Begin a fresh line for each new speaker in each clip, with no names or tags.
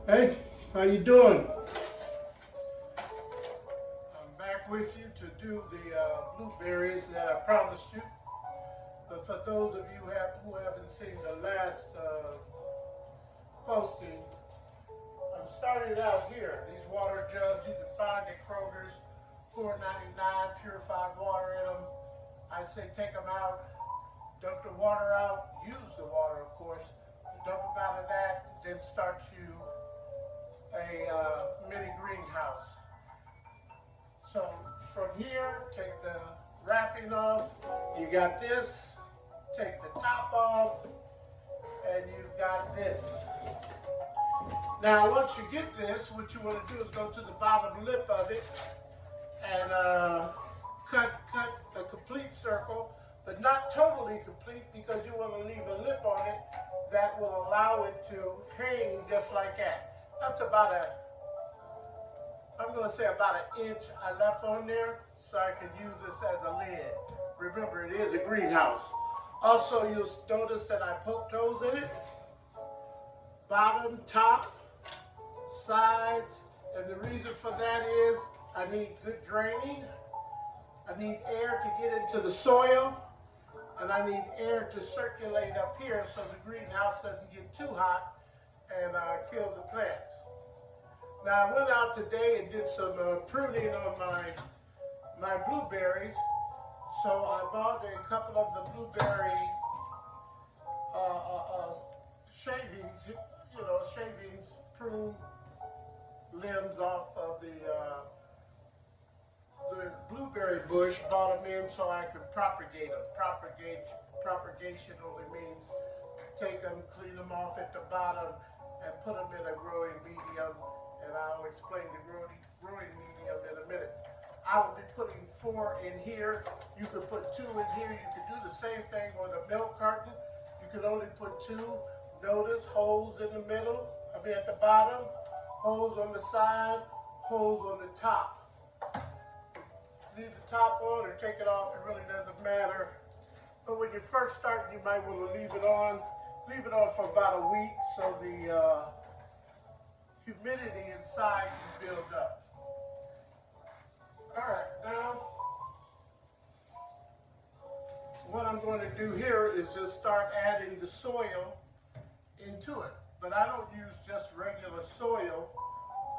Hey, how you doing? I'm back with you to do the blueberries that I promised you. But for those of you who haven't seen the last posting, I'm starting out here. These water jugs you can find at Kroger's, $4.99, purified water in them. I say take them out, dump the water out, use the water of course, dump them out of that, then start you a mini greenhouse. So from here, take the wrapping off. You got this. Take the top off, and you've got this. Now, once you get this, what you want to do is go to the bottom lip of it and cut a complete circle, but not totally complete because you want to leave a lip on it that will allow it to hang just like that. That's about I'm going to say about an inch I left on there so I can use this as a lid. Remember, it is a greenhouse. Also, you'll notice that I poked holes in it. Bottom, top, sides. And the reason for that is I need good draining. I need air to get into the soil. And I need air to circulate up here so the greenhouse doesn't get too hot and kill the plants. Now I went out today and did some pruning on my blueberries. So I bought a couple of the blueberry shavings, shavings, prune limbs off of the blueberry bush, bought them in so I could propagate them. Propagation only means take them, clean them off at the bottom, and put them in a growing medium. And I'll explain the growing medium in a minute. I will be putting 4 in here. You could put 2 in here. You could do the same thing on a milk carton. You could only put 2. Notice holes in the middle, at the bottom, holes on the side, holes on the top. Leave the top on or take it off, it really doesn't matter. But when you first start, you might want to leave it on. Leave it on for about a week so the humidity inside can build up. All right, now what I'm going to do here is just start adding the soil into it. But I don't use just regular soil.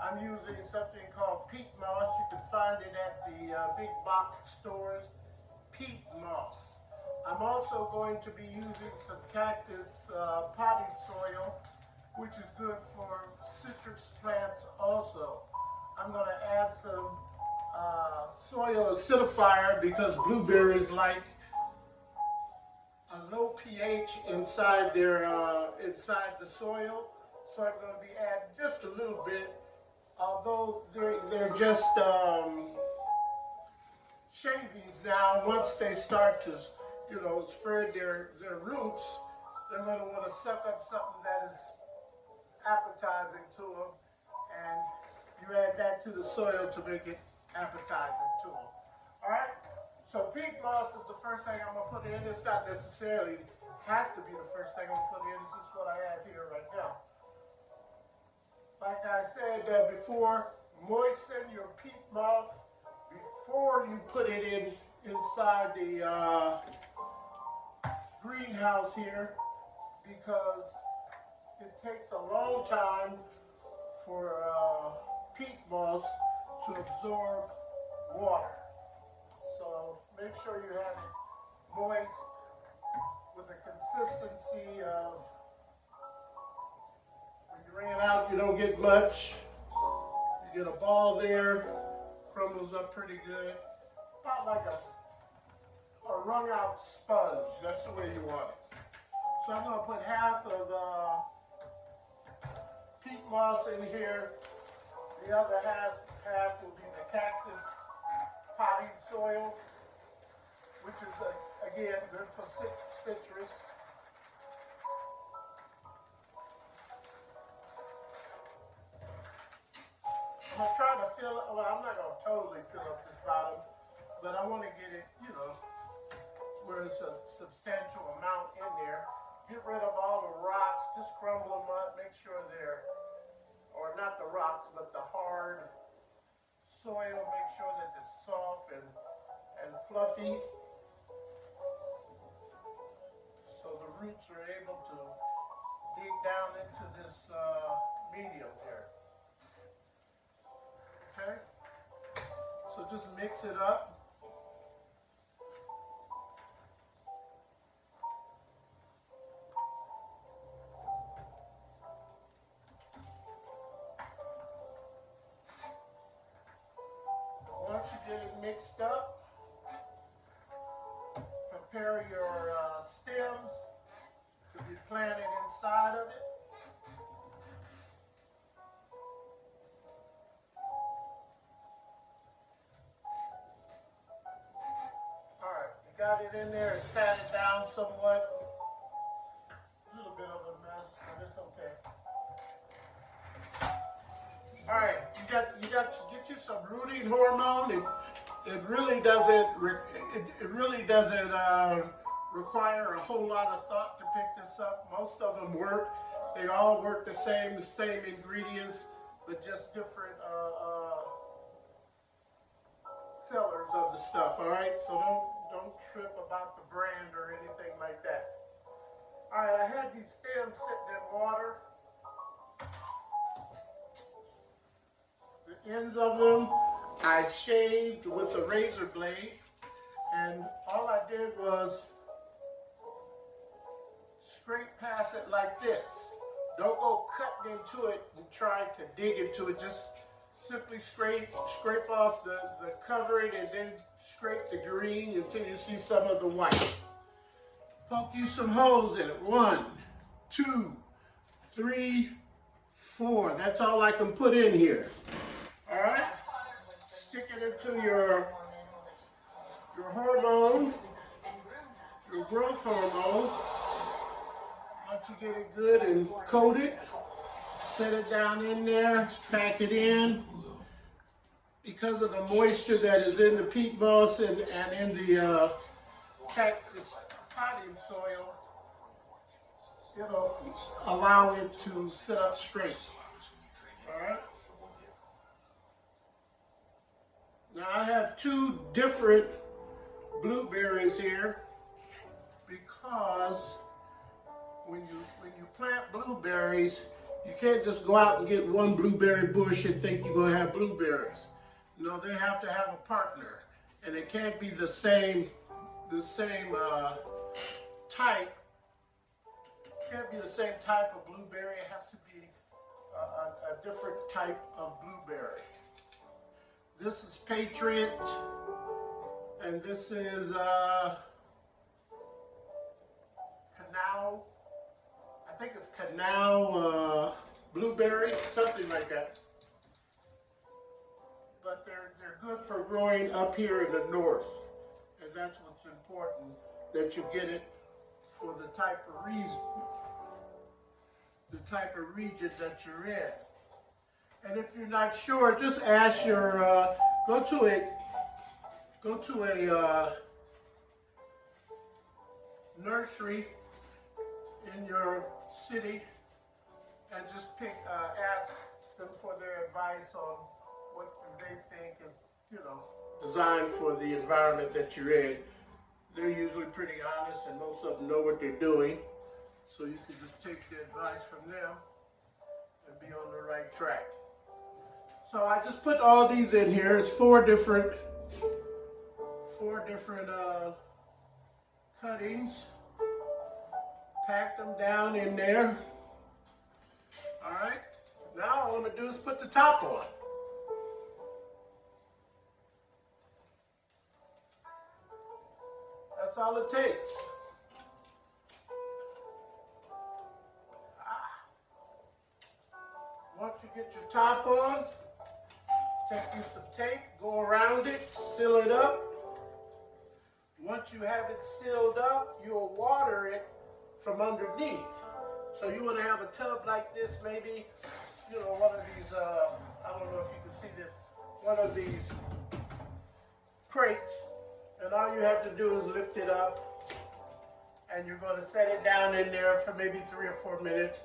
I'm using something called peat moss. You can find it at the big box stores, peat moss. I'm also going to be using some cactus potting soil, which is good for citrus plants also. I'm going to add some soil acidifier because blueberries like a low pH inside inside the soil. So I'm going to be adding just a little bit, although they're just shavings now. Once they start to spread their roots, they're going to want to suck up something that is appetizing to them, and you add that to the soil to make it appetizing to them. All right, so peat moss is the first thing I'm going to put in. It's not necessarily has to be the first thing I'm going to put in. It's just what I have here right now. Like I said before, moisten your peat moss before you put it inside the greenhouse here, because it takes a long time for peat moss to absorb water. So make sure you have it moist with a consistency of, when you wring it out, you don't get much. You get a ball there, crumbles up pretty good. About like a wrung out sponge. That's the way you want it. So I'm going to put half of peat moss in here. The other half will be the cactus potting soil, which is again good for citrus. I'm going to try to fill it. Well, I'm not going to totally fill up this bottom, but I want to get it, where it's a substantial amount in there. Get rid of all the rocks, just crumble them up, make sure they're, or not the rocks, but the hard soil. Make sure that it's soft and fluffy, so the roots are able to dig down into this medium here. Okay? So just mix it up. Once you get it mixed up, prepare your stems to be planted inside of it. Alright, you got it in there, it's patted down somewhat. A little bit of a mess, but it's okay. Alright, you got to get you some rooting hormone. It really doesn't require a whole lot of thought to pick this up. Most of them work. They all work the same ingredients, but just different sellers of the stuff. All right, so don't trip about the brand or anything like that. All right, I had these stems sitting in water. The ends of them I shaved with a razor blade, and all I did was scrape past it like this. Don't go cutting into it and try to dig into it. Just simply scrape off the covering and then scrape the green until you see some of the white. Poke you some holes in it. 1, 2, 3, 4. That's all I can put in here. All right? Stick it into your hormone, your growth hormone. Once you get it good and coated, set it down in there, pack it in. Because of the moisture that is in the peat moss and in the cactus potting soil, it'll allow it to sit up straight. All right? Now I have 2 different blueberries here because when you plant blueberries, you can't just go out and get one blueberry bush and think you're going to have blueberries. No, they have to have a partner, and it can't be the same type. It can't be the same type of blueberry. It has to be a different type of blueberry. This is Patriot, and this is Canal. I think it's Canal blueberry, something like that. But they're good for growing up here in the north, and that's what's important, that you get it for the type of region that you're in. And if you're not sure, just ask your go to a nursery in your city and just ask them for their advice on what they think is, designed for the environment that you're in. They're usually pretty honest, and most of them know what they're doing, so you can just take the advice from them and be on the right track. So I just put all these in here. It's four different cuttings. Pack them down in there. All right. Now all I'm gonna do is put the top on. That's all it takes. Once you get your top on, take you some tape, go around it, seal it up. Once you have it sealed up, you'll water it from underneath. So you want to have a tub like this, maybe, one of these, I don't know if you can see this, one of these crates. And all you have to do is lift it up, and you're going to set it down in there for maybe 3 or 4 minutes.